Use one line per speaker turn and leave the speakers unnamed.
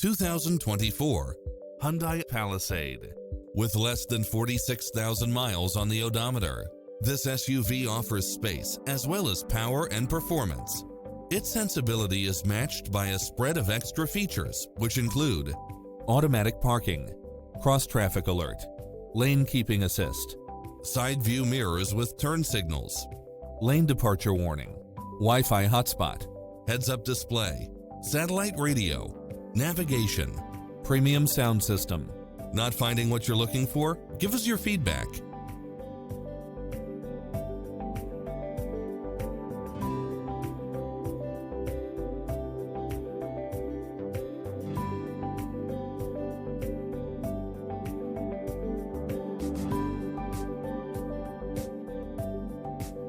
2024 Hyundai Palisade. With less than 46,000 miles on the odometer, this SUV offers space as well as power and performance. Its sensibility is matched by a spread of extra features, which include automatic parking, cross-traffic alert, lane keeping assist, side view mirrors with turn signals, lane departure warning, Wi-Fi hotspot, heads-up display, satellite radio, navigation, premium sound system. Not finding what you're looking for? Give us your feedback.